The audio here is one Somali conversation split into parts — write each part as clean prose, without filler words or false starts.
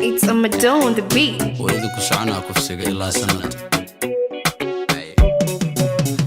It's a Madonna on the beat. وإذا كسعنا كفسك إلا سنة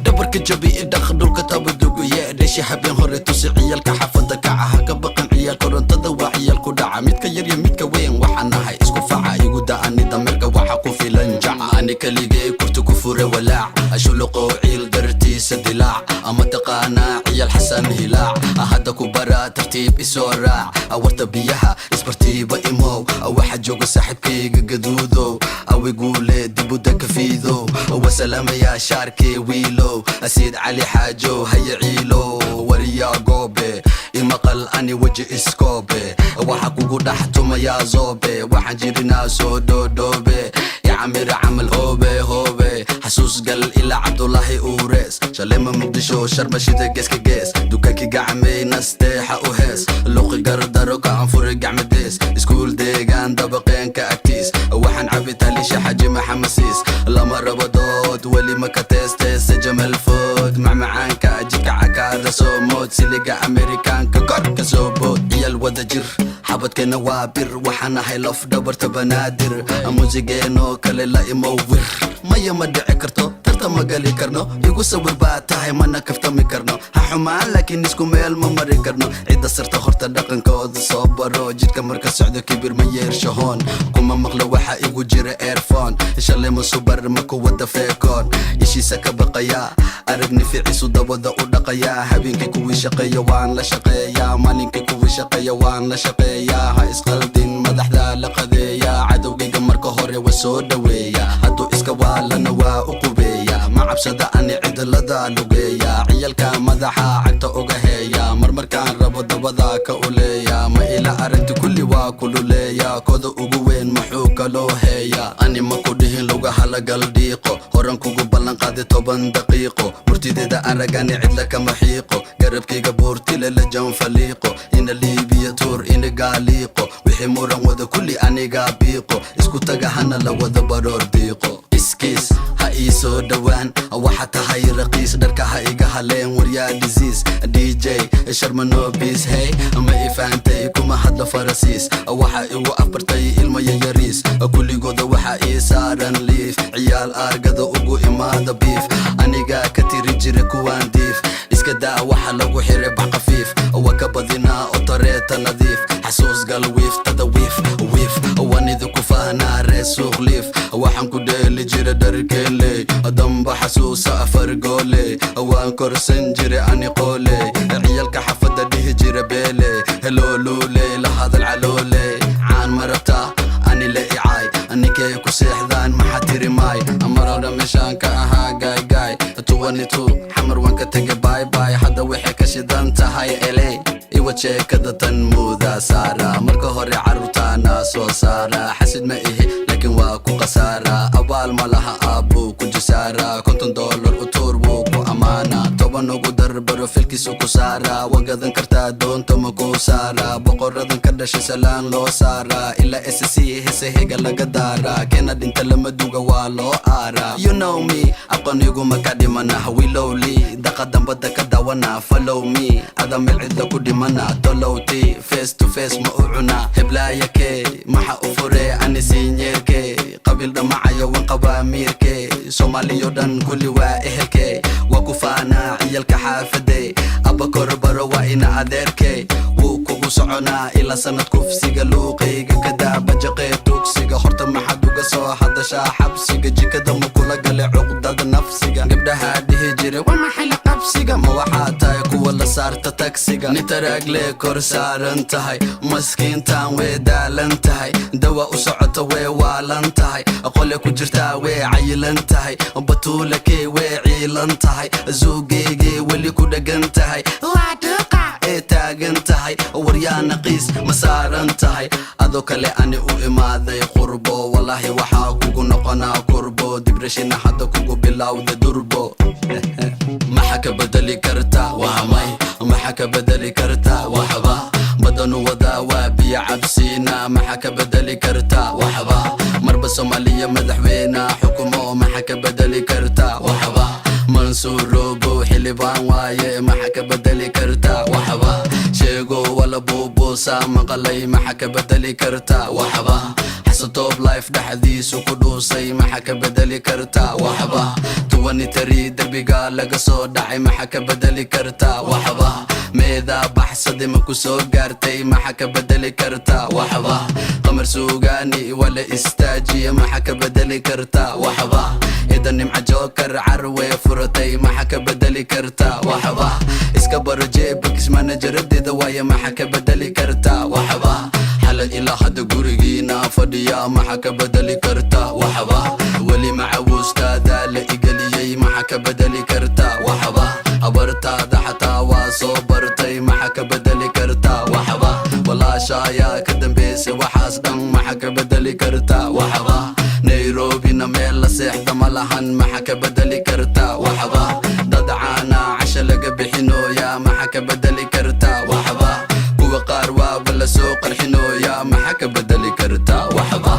دبرك جبي إدخل الكتاب الدقو يأدشي حبين هوري توسعي الكحفة كعها كبقن عيال كورن تدوى عيال كودعا ميتك يريا ميتك وين وحنا هاي اسكو فعا يقودا أني دمرك وحاكو في لنجع أني كليجي كورتو كفور ولاع أشولقو عيل درتي سدلاع أما تقانا عيال حسن هلاع أهدكو برا ترتيب إسوراع أورت بيها إسبرتيبا إمو واحد جوغ صاحب كي قدودو أو يقول دبو دك فيدو وسلام يا شاركي ويلو أسيد علي حاجو هيا عيلو وريا قوبي إمقل أني وجه إسكوبي وحكو دحتم يا زوبي وحنجيري ناسو دوبي يا عمير عمل هوبي هوبي حسوس قال إلا عبد الله أوريس شاليم مقدشو شربشيدا جيس كجيس دوكاكي قعمي نستيحة وهيس لوقي قردرو كعنفوري قعمديس سكول ديغان دبقين كأكتيس وحن عبيت لي شحاجي محمسيس لما ربضوت ولي مكاتيستيس جمال فود مع معانك أجيك عكار صوموت سيليقا أمريكان كقر كسوبوت عيال ودجر حابت كنوابر وحنا هاي لف دبرت بنادر موزيقينو كاليلا إموور ما يمدعي كرتو ترتا مقالي كرنو يقو صور باتاهي مانا كفتامي كرنو حمان لكن نسكو ميل مماري كرنو عيدا سرتا خورتا دقن كود صوبرو جيت مركز سعودو كبير ما يرشهون كوما مغلو وحا يقو جيري ايرفون إشالي مصوبر مكو ودا فيكون يشي سكا بقيا أرقني في عيسو دابودا ودقيا هابينكي كوي شقيا وان لا شقيا مالينكي كوي شقيا وان لا شقيا هاي اسقلدين مدح ذا لقضيا عدو جيجا مركو هوري وسودا ويا هادو اسكا والنا وا uqubeya ma cabsada ani cid la daalugeeya ciyalka madaxa cagta uga heeya marmarkaan rabo dabada ka uleeya ma ila aragti kulli waa kululeeya kooda ugu weyn maxuu kaloo heeya ani ma ku dhihin luga halagal dhiiqo horan kugu ballan qaadi 10 daqiiqo murtideeda aragani cid la kama xiiqo garabkayga buurtile la jan faliiqo ina liibiya tuur ina gaaliiqo wixii muran wada kulli aniga biiqo isku taga hana la wada baroor diiqo iskis ha iisoo dhawaan waxa tahay raqiis dharka ha iga haleen waryaa disease DJ sharmanobis hey ma ifaantay kuma hadla farasiis waxa igu afbartay ilmo yariis kulligooda waxa ii saaran liif ciyaal argada ugu imaada beef aniga ka tiri jira kuwaan diif iska daa waxa lagu xiray bax qafiif waka badinaa oo tareeta nadiif xasuus gal wiif tada wiif wanidu ku fahnaa reesuuq liif waxaan ku dheeli jira dharkeele damba xasuusa afar goole waan korsan jira ani qoole ciyalka xafada dhihi jira beele hello luule la hadal caloole caan marabta ani la icaay anikee ku seexdaan maxa tiri maay amarada meeshaan ka ahaa gaay 22 xamar waan ka tegay bye hadda waxay ka shidan tahay LA iwa jeekada tan muuda saara marka hore carruurtaana soo saara xasid ma ihi laakiin waa ku qasaara abaal ma laha aabbu ku jisaara $50 u tuur wuu ku amaana 10 ugu darbaro filkiisu ku saara wagadan kartaa doonta ma ku saara boqoradan ka dhashay salaan loo saara ilaa SC heesahayga laga daara keena dhinta lama duga waa loo aara you know me aqoonigu ma ka dhimana wilowli daqa dambada ka dawana follow me adamel cid la ku dhimana tolowti face to face ma u cuna heblaayakee maxa u fure ani siinyeerkee qabiil dhamacayo wan qabaa miirkee soomaaliyo dhan kulli waa ehelkee waa ku faanaa ciyalka xaafadee abakor baro waa ina adeerkee wuu kugu soconaa ilaa sanad kufsiga luuqayga ka daabajaqee tugsiga horta maxaad uga soo hadashaa xabsiga jikada ma kula gale cuqdada nafsiga gabdhaha dhihi jira waa maxay la qabsiga ma waxaa tahay kuwa la saarta tagsiga nitaragle kor saaran tahay maskiintaan way daalan tahay dawa u socota way waalan tahay qole ku jirtaa way cayilan tahay batuulakee way ciilan tahay zuugeygee weli ku dhagan tahay waa dhuqa ee taagan tahay waryaa naqiis ma saaran tahay adoo kale ani u imaaday qurbo wallaahi waxaa kugu noqonaa kurbo dibrashina hadda kugu bilowda durbo maxa ka bedeli karta waa may maxa ka bedeli karta waxba badanu wadaa waa biyo cabsiina maxa ka bedeli karta waxba marba Soomaaliya madaxweyne xukumo maxa ka bedeli karta waxba Mansuur Robo xilibaan waaye maxa ka bedeli karta waxba sheego wala buubo muusa maqalay maxa ka bedeli kartaa waxba xasan top life dhaxdiisu ku dhuusay maxa ka bedeli kartaa waxba 23 darbiga laga soo dhacay maxa ka bedeli kartaa waxba meeda baxsade ma ku soo gaartay maxa ka bedeli kartaa waxba qamar suugaani wala istaajiya maxa ka bedeli kartaa waxba idan nimca joker carwe furatay maxa ka bedeli kartaa waxba iska baraje bakis manageradida waaya maxa ka bedeli kartaa waxba xala ilaa hada gurigiina fadhiya maxa ka bedeli kartaa waxba wali macawustaada la igaliyay maxa ka bedeli kartaa waxba abartaada xataa waa soo bartay maxa ka bedeli kartaa waxba walaashaya ka dambeysay waxaas dhan maxa ka bedeli kartaa waxba Nairobi na meel la seexda malahan maxa ka bedeli kartaa waxba dad caana casha laga bixinooya maxa ka bedeli kartaa waxba kuwa qaar waaba la soo qarxinooya maxa ka bedeli kartaa waxba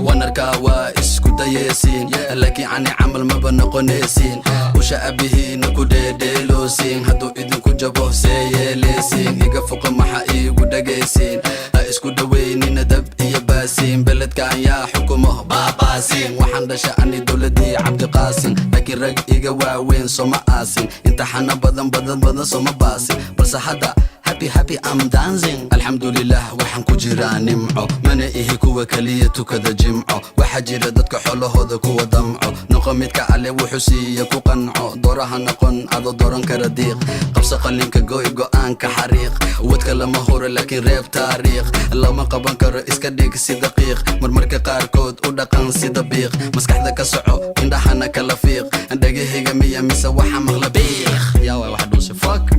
wanarka waa isku dayaysiin laakiin ani camal maba noqonaysiin usha abihiina ku dheedheeloosiin hadduu idinku jabo see yeeleysiin iga foqa maxa iigu dhagaysiin ha isku dhaweynina dab iyo baasiin beledkan yaa xukumo baabaasin waxaan dhasha ani dowladii cabdiqaasin laakiin rag iga waaweyn soma aasin imtixaano badan soma baasin balse hadda happy I'm dancing alxamdulilah waxaan ku jiraa nimco mana ihi kuwa kaliya tukada jimco waxa jira dadka xolahooda kuwa damco noqo midka alle wuxuu siiya ku qanco dooraha noqon ado dooran kara diiq qabsa qalinka go'aanka xariiq wadka lama horo laakiin reeb taariikh lama qaban karo iska dhig si daqiiq marmarka qaarkood u dhaqan sida biiq maskaxda ka soco indhahana kala fiiq dhagahayga miya mise waxa maqla biiq yaa waay wax dhuusi fuck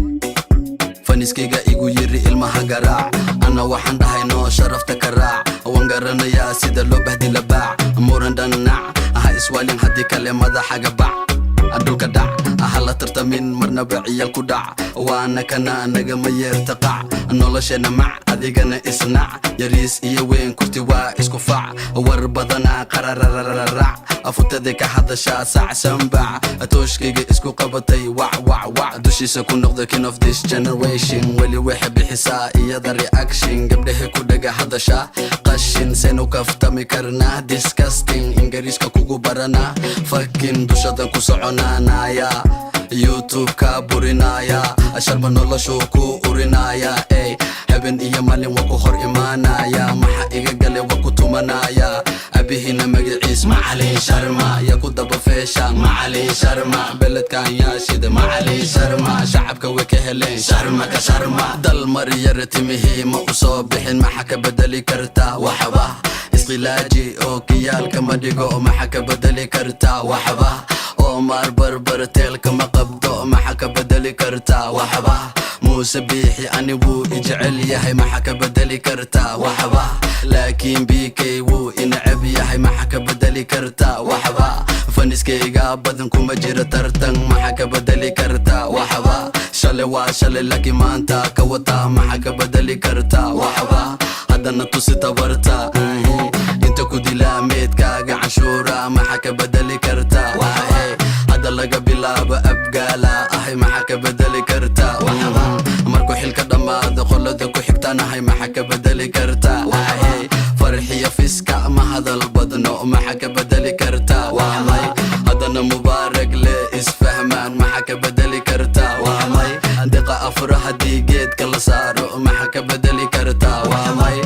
faniskiga igu yiri ilmaha garaac ana waxaan dhahay noo sharafta ka raac waan garanayaa sida loo bahdila baac muran dhanac aha iswaalin haddii kale madaxaga bac dhulka dhac aha la tartamin marnaba ciyal ku dhac waana kana nagama yeerta qac noloshana mac adigana isnac yariis iyo weyn kurti waa isku fac war badana qararararac afutada ka hadashaa saac sambac tooshkayga isku qabatay wac dushiisa ku noqda king of this generation weli waxa bixisaa iyada reaction gabdhaha ku dhaga hadashaa qashin senu kaftami karnaa disgusting ingiriiska kugu barana fucking dushadan ku soconaanaya YouTube ka burinaya sharma noloshu ku urinaya ey haben iyo malin waa ku hor imaanaya maxa iga gale waa ku tumanaya abihina magaciis macalin sharma ya ku daba feesha macalin sharma beledkan yaa shida macalin sharma shacabka way ka heleen sharma ka sharma dal mariyar timihi ma u soo bixin maxa ka bedeli kartaa waxba isqilaaji oo kiyaalka ma dhigo maxa ka bedeli kartaa waxba Omar barbar teelka ma qabdo maxa ka bedeli kartaa waxba muuse biixi ani wuu ijecel yahay maxa ka bedeli kartaa waxba laakiin BK wuu inacab yahay maxa ka bedeli kartaa waxba faniskayga badan kuma jira tartan maxa ka bedeli kartaa waxba shale waa shale laakiin maanta ka wata maxa ka bedeli kartaa waxba haddana tusi tabarta inta ku dilaa meedkaaga canshuura maxa ka bedeli kartaa hada laga bilaabo abgaala ahay maxa ka bedeli kartaa waxba markuu xilka dhammaado qolada ku xigtanahay maxa ka bedeli kartaa farxiya fiska ma hadal badno maxa ka bedeli kartaa waxmay haddana mubaarak le isfahmaan maxa ka bedeli kartaa waxmay diqa afra haddii geedka la saaro maxa ka bedeli kartaa waxmay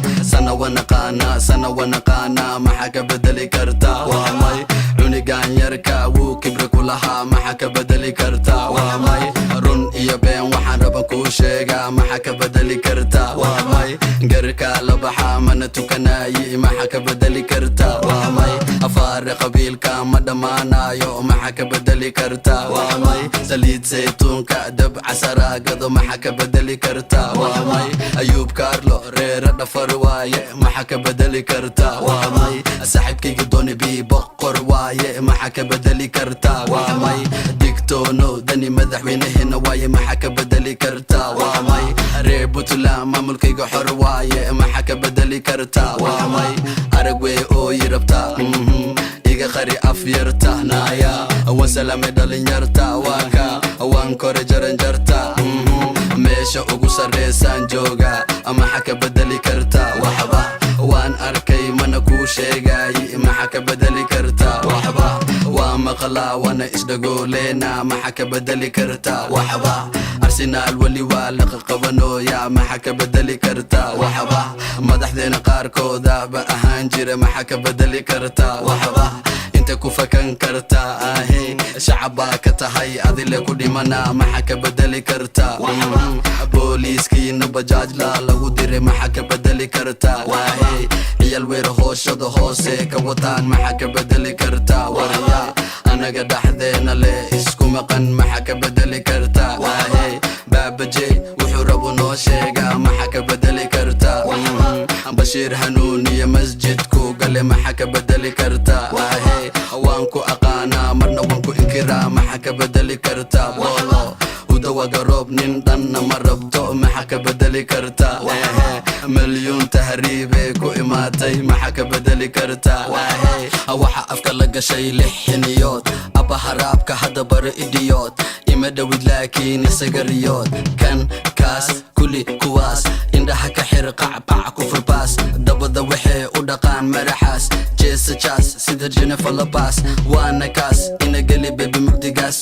sana wanaqaana maxa ka bedeli kartaa waxmay cunigaan yarka wuu kibra kulahaa maxa ka bedeli kartaa waxmay run iyo been waxaan raba kuu sheegaa maxa ka bedeli kartaa waxmay garka la baxaa mana tukanayi maxa ka bedeli kartaa waxmay afaare qabiilka ma dhammaanayo maxa ka bedeli kartaa waxmay saliid saytuunka dab casaraagado maxa ka bedeli kartaa waxmay ayuub kaarlo reera dhafar waaye maxa ka bedeli kartaa waxmay saaxiibkayga dooni bii boqor waaye maxa ka bedeli kartaa waxmay digtoono dani madaxweynaheena waaye maxa ka bedeli kartaa waxmay reer Puntland maamulkayga xor waaye maxa ka bedeli kartaa waxmay arag wey oo yirabtaa iga qari afyarta naaya waan salaamay dhalinyarta waaka waan kore jaran jarta meesha ugu sarreysaan jooga maxa ka bedeli sheegay maxa ka bedeli kartaa waxba waa maqlaa wana isdhagoolena maxa ka bedeli kartaa waxba Arsenal wali waa la qabanooya maxa ka bedeli kartaa waxba madaxdeena qaarkooda ba ahaan jira maxa ka bedeli kartaa waxba inta ku fakan kartaa ahe shacaba ka tahay adile ku dhimana maxa ka bedeli kartaa booliiskiina bajaaj la lagu diray maxa ka bedeli kartaa wahe ciyal weer hooshada hoose ka wataan maxa ka bedeli kartaa waraya anaga dhaxdeena le isku maqan maxa ka bedeli kartaa wahe baabajey wuxuu rabo noo sheega maxa ka bedeli kartaa Bashir hanuuniya masjidku gale maxa ka bedeli kartaa wahe waan ku aqaana marna waan ku inkiraa maxa ka bedeli kartaa bolo udawa garoob nin dhanna ma rabto maxa ka bedeli kartaa مليون تهريبي كو إماتي محاكا بدلي كرتا waxa afka laga shay lixiniyood aba haraabka hada bar idiyood ima dawid laakiin isaga riyood kan kaas kuli kuwaas indhaha ka xir qacbac ku furbaas dabada waxay u dhaqaan maraxaas jeesa jaas sida Jennifer Lopez waana kaas ina gali baby mugdigaas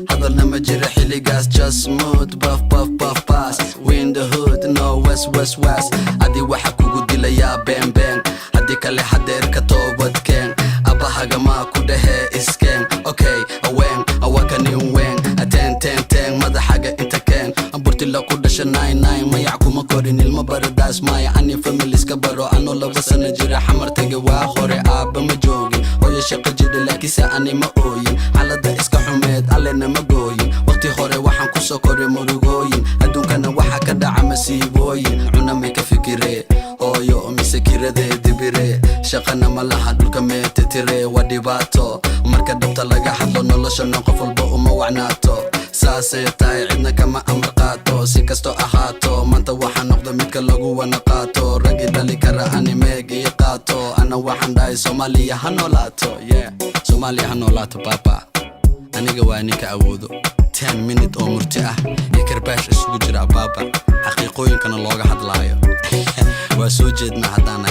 hadalna ma jira xiligaas just smooth buff buff buff pass we in the hood no west west west adi waxa kugu dilaya bang bang hadi kale hadeer ka toobad keen abahaga ma ku dhahe iskeen okay aween awakani ween ten ten ten madaxaga inta keen amburti la ku dhasha 99 mayac kuma korin ilma baradaas maya ani families ka baro ano laba sana jira xamartaga waa hore aaba ma joogin hooyo shaqo jira laakiinse ani ma ooyin xaalada iska xumeed allena ma gooyin waqti hore waxaan ku soo koray murugooyin adduunkana waxa ka dhaca masiibooyin cuna may ka fikiree hooyo mise kiradee dibire shaqana ma laha dhulka meete tire waa dhibaato marka dhabta laga hadlo noloshana qof walba uma wacnaato saasay tahay cidna kama amar qaato si kasto ahaato maanta waxaa noqda midka lagu wana qaato ragi dhali kara animeegii qaato ana waxaan dhahay Soomaaliya ha noolaato Soomaaliya ha noolaato papa aniga waa ninka awoodo 10 minute oo murti ah ee karbaash isugu jira baba xaqiiqooyinkana looga hadlaayo waa soo jeedna hadaan